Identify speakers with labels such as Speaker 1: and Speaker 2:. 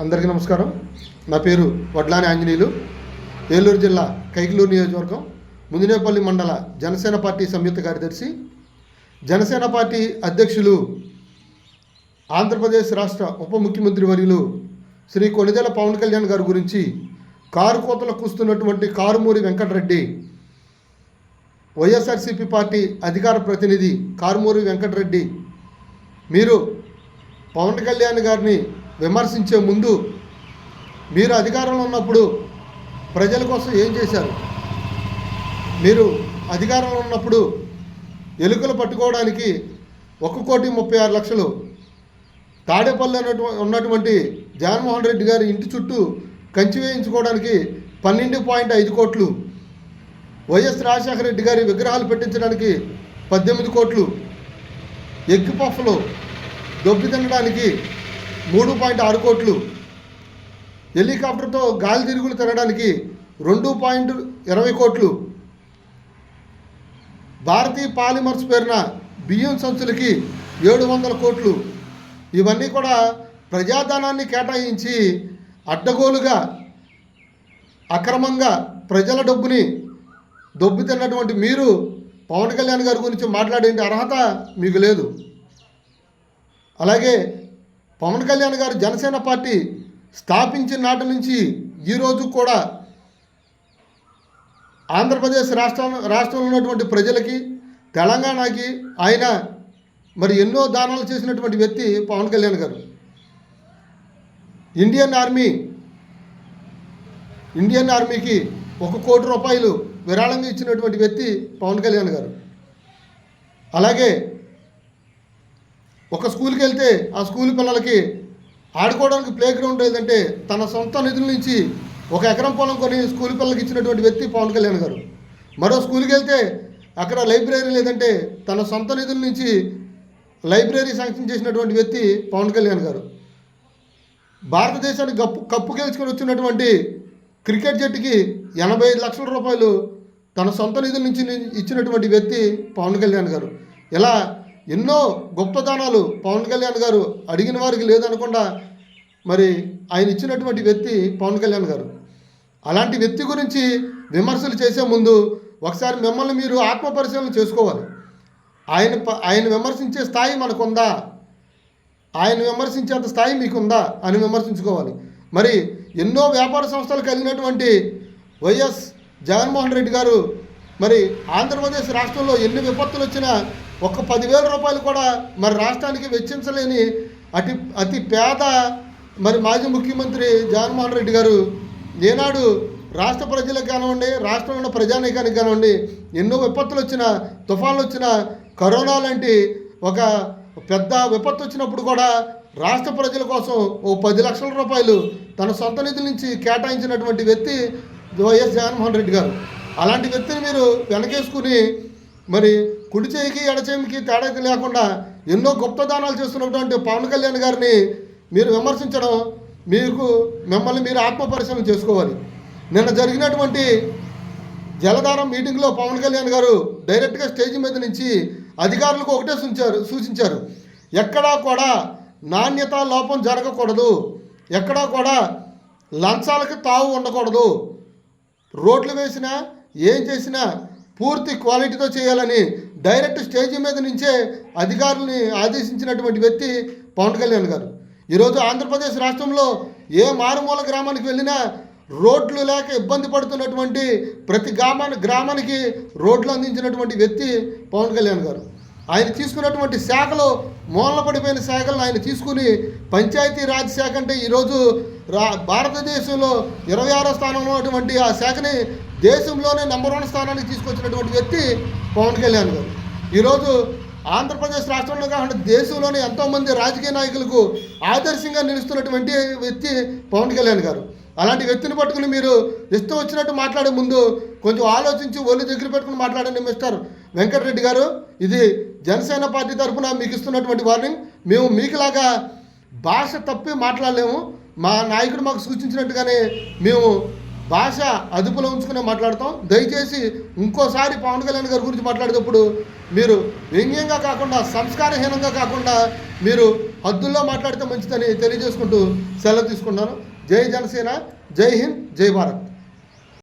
Speaker 1: అందరికీ నమస్కారం. నా పేరు వడ్లాని ఆంజనేయులు. ఏలూరు జిల్లా కైకలూరు నియోజకవర్గం ముదినేపల్లి మండల జనసేన పార్టీ సంయుక్త కార్యదర్శి. జనసేన పార్టీ అధ్యక్షులు ఆంధ్రప్రదేశ్ రాష్ట్ర ఉప ముఖ్యమంత్రి వర్యులు శ్రీ కొణిదెల పవన్ కళ్యాణ్ గారి గురించి కారు కోతలు కూస్తున్నటువంటి కారుమూరి వెంకటరెడ్డి, వైఎస్ఆర్సీపీ పార్టీ అధికార ప్రతినిధి కారుమూరి వెంకటరెడ్డి, మీరు పవన్ కళ్యాణ్ గారిని విమర్శించే ముందు మీరు అధికారంలో ఉన్నప్పుడు ప్రజల కోసం ఏం చేశారు? మీరు అధికారంలో ఉన్నప్పుడు ఎలుకలు పట్టుకోవడానికి 1,36,00,000 తాడేపల్లి ఉన్నటువంటి జగన్మోహన్ రెడ్డి గారి ఇంటి చుట్టూ కంచి వేయించుకోవడానికి 12.5 కోట్లు, వైఎస్ రాజశేఖర రెడ్డి గారి విగ్రహాలు పెట్టించడానికి 18 కోట్లు, ఎగ్ పఫ్లు దొబ్బి తినడానికి 3.6 కోట్లు, హెలికాప్టర్తో గాలి తిరుగులు తినడానికి 2.20 కోట్లు, భారతీయ పాలిమర్స్ పేరున బియ్యం సంచులకి 700 కోట్లు, ఇవన్నీ కూడా ప్రజాధనాన్ని కేటాయించి అడ్డగోలుగా అక్రమంగా ప్రజల డబ్బుని దొబ్బి తిన్నటువంటి మీరు పవన్ కళ్యాణ్ గారి గురించి మాట్లాడే అర్హత మీకు లేదు. అలాగే పవన్ కళ్యాణ్ గారు జనసేన పార్టీ స్థాపించిన నాటి నుంచి ఈరోజు కూడా ఆంధ్రప్రదేశ్ రాష్ట్రంలో ఉన్నటువంటి ప్రజలకి, తెలంగాణకి ఆయన మరి ఎన్నో దానాలు చేసినటువంటి వ్యక్తి పవన్ కళ్యాణ్ గారు. ఇండియన్ ఆర్మీకి 1 కోటి రూపాయలు విరాళంగా ఇచ్చినటువంటి వ్యక్తి పవన్ కళ్యాణ్ గారు. అలాగే ఒక స్కూల్కి వెళ్తే ఆ స్కూల్ పిల్లలకి ఆడుకోవడానికి ప్లే గ్రౌండ్ లేదంటే తన సొంత నిధుల నుంచి 1 ఎకరం పొలం కొని స్కూల్ పిల్లలకి ఇచ్చినటువంటి వ్యక్తి పవన్ కళ్యాణ్ గారు. మరో స్కూల్కి వెళ్తే అక్కడ లైబ్రరీ లేదంటే తన సొంత నిధుల నుంచి లైబ్రరీ శాంక్షన్ చేసినటువంటి వ్యక్తి పవన్ కళ్యాణ్ గారు. భారతదేశానికి కప్పు గెలుచుకొని వచ్చినటువంటి క్రికెట్ జట్టుకి 85 లక్షల రూపాయలు తన సొంత నిధుల నుంచి ఇచ్చినటువంటి వ్యక్తి పవన్ కళ్యాణ్ గారు. ఇలా ఎన్నో గొప్పదానాలు పవన్ కళ్యాణ్ గారు అడిగిన వారికి లేదనకుండా మరి ఆయన ఇచ్చినటువంటి వ్యక్తి పవన్ కళ్యాణ్ గారు. అలాంటి వ్యక్తి గురించి విమర్శలు చేసే ముందు ఒకసారి మిమ్మల్ని మీరు ఆత్మపరిశీలన చేసుకోవాలి. ఆయన విమర్శించే స్థాయి మనకుందా, ఆయన విమర్శించేంత స్థాయి మీకుందా అని విమర్శించుకోవాలి. మరి ఎన్నో వ్యాపార సంస్థలు కలిగినటువంటి వైఎస్ జగన్మోహన్ రెడ్డి గారు మరి ఆంధ్రప్రదేశ్ రాష్ట్రంలో ఎన్ని విపత్తులు వచ్చినా 10,000 రూపాయలు కూడా మరి రాష్ట్రానికి వెచ్చించలేని అతి పేద మరి మాజీ ముఖ్యమంత్రి జగన్మోహన్ రెడ్డి గారు ఏనాడు రాష్ట్ర ప్రజలకు కానివ్వండి, రాష్ట్రంలో ఉన్న ప్రజానీకానికి కానివ్వండి, ఎన్నో విపత్తులు వచ్చినా, తుఫాన్లు వచ్చినా, కరోనా లాంటి ఒక పెద్ద విపత్తు వచ్చినప్పుడు కూడా రాష్ట్ర ప్రజల కోసం 10 లక్షల రూపాయలు తన సొంత నిధుల నుంచి కేటాయించినటువంటి వ్యక్తి వైఎస్ జగన్మోహన్ రెడ్డి గారు. అలాంటి వ్యక్తిని మీరు వెనకేసుకుని మరి కుడి చేయికి ఎడచేయికి తేడా లేకుండా ఎన్నో గొప్పదానాలు చేస్తున్నటువంటి పవన్ కళ్యాణ్ గారిని మీరు విమర్శించడం మిమ్మల్ని మీరు ఆత్మపరిశీలన చేసుకోవాలి. నిన్న జరిగినటువంటి జలధారం మీటింగ్లో పవన్ కళ్యాణ్ గారు డైరెక్ట్గా స్టేజ్ మీద నుంచి అధికారులకు ఒకటే సూచించారు, ఎక్కడా కూడా నాణ్యత లోపం జరగకూడదు, ఎక్కడా కూడా లంచాలకి తావు ఉండకూడదు, రోడ్లు వేసినా ఏం చేసినా పూర్తి క్వాలిటీతో చేయాలని డైరెక్ట్ స్టేజ్ మీద నుంచే అధికారుల్ని ఆదేశించినటువంటి వ్యక్తి పవన్ కళ్యాణ్ గారు. ఈరోజు ఆంధ్రప్రదేశ్ రాష్ట్రంలో ఏ మారుమూల గ్రామానికి వెళ్ళినా రోడ్లు లేక ఇబ్బంది పడుతున్నటువంటి ప్రతి గ్రామానికి రోడ్లు అందించినటువంటి వ్యక్తి పవన్ కళ్యాణ్ గారు. ఆయన తీసుకున్నటువంటి శాఖలో మూలన పడిపోయిన శాఖలను ఆయన తీసుకుని పంచాయతీ రాజ్ శాఖ అంటే ఈరోజు భారతదేశంలో 26వ స్థానంలో ఉన్నటువంటి ఆ శాఖని దేశంలోనే నెంబర్ 1 స్థానానికి తీసుకొచ్చినటువంటి వ్యక్తి పవన్ కళ్యాణ్ గారు. ఈరోజు ఆంధ్రప్రదేశ్ రాష్ట్రంలో కాకుండా దేశంలోనే ఎంతోమంది రాజకీయ నాయకులకు ఆదర్శంగా నిలుస్తున్నటువంటి వ్యక్తి పవన్ కళ్యాణ్ గారు. అలాంటి వ్యక్తిని పట్టుకుని మీరు ఇష్టం వచ్చినట్టు మాట్లాడే ముందు కొంచెం ఆలోచించి ఒళ్ళు దగ్గర పెట్టుకుని మాట్లాడండి మిస్టర్ వెంకటరెడ్డి గారు. ఇది జనసేన పార్టీ తరఫున మీకు ఇస్తున్నటువంటి వార్నింగ్. మేము మీకులాగా భాష తప్పి మాట్లాడలేము. మా నాయకుడు మాకు సూచించినట్టుగానే మేము భాష అదుపులో ఉంచుకునే మాట్లాడతాం. దయచేసి ఇంకోసారి పవన్ కళ్యాణ్ గారి గురించి మాట్లాడేటప్పుడు మీరు వ్యంగ్యంగా కాకుండా, సంస్కారహీనంగా కాకుండా మీరు హద్దుల్లో మాట్లాడితే మంచిదని తెలియజేసుకుంటూ సెలవు తీసుకుంటున్నాను. జై జనసేన, జై హింద్, జై భారత్.